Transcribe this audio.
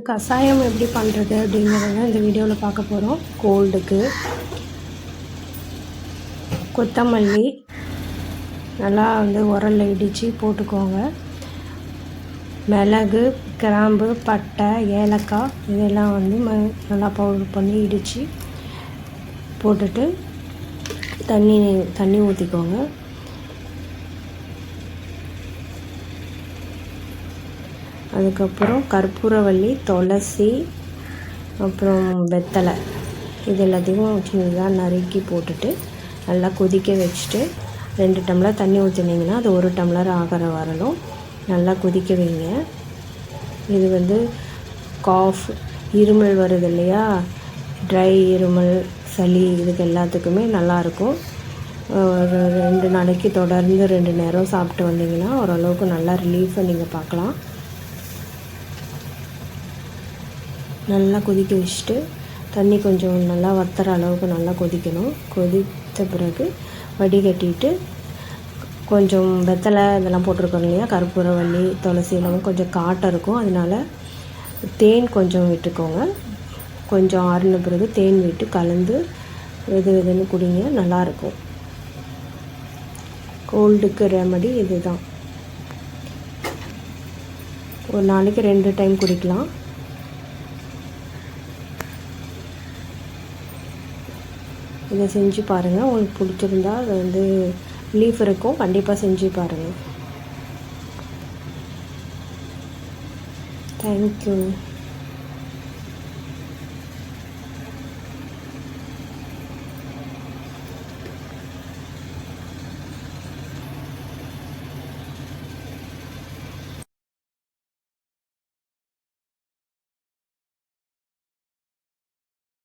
கஷாயம் எப்படி பண்ணுறது அப்படிங்கிறத இந்த வீடியோவில் பார்க்க போகிறோம். கோல்டுக்கு கொத்தமல்லி நல்லா உரலில் இடித்து போட்டுக்கோங்க. மிளகு, கிராம்பு, பட்டை, ஏலக்காய் இதெல்லாம் நல்லா பவுடர் பண்ணி இடித்து போட்டுட்டு தண்ணி ஊற்றிக்கோங்க. அதுக்கப்புறம் கற்பூரவள்ளி, துளசி, அப்புறம் வெத்தலை இது எல்லாத்தையும் சின்னதாக நறுக்கி போட்டுட்டு நல்லா கொதிக்க வச்சுட்டு 2 டம்ளர் தண்ணி ஊற்றினீங்கன்னா அது 1 டம்ளர் ஆகிற வரலும் நல்லா கொதிக்க வைங்க. இது காஃப், இருமல் வருது இல்லையா, ட்ரை இருமல், சளி இதுக்கு எல்லாத்துக்குமே நல்லாயிருக்கும். ஒரு 2 நாளைக்கு தொடர்ந்து 2 நேரம் சாப்பிட்டு வந்தீங்கன்னா ஓரளவுக்கு நல்லா ரிலீஃபை நீங்கள் பார்க்கலாம். நல்லா கொதிக்க வச்சுட்டு தண்ணி கொஞ்சம் நல்லா வத்துற அளவுக்கு நல்லா கொதிக்கணும். கொதித்த பிறகு வடிகட்டிட்டு கொஞ்சம் வெத்தலை இதெல்லாம் போட்டிருக்கோம் இல்லையா, கற்பூரவள்ளி, துளசி எல்லாம் கொஞ்சம் காட்டம் இருக்கும். அதனால் தேன் கொஞ்சம் விட்டுக்கோங்க. கொஞ்சம் ஆறின பிறகு தேன் விட்டு கலந்து வெதுன்னு குடிங்க, நல்லாயிருக்கும். கோல்டுக்கு ரெமடி இது தான். ஒரு நாளைக்கு 2 டைம் குடிக்கலாம். இதை செஞ்சு பாருங்கள். உங்களுக்கு பிடிச்சிருந்தா அது ரிலீஃப் இருக்கும். கண்டிப்பாக செஞ்சு பாருங்கள். தேங்க்யூ.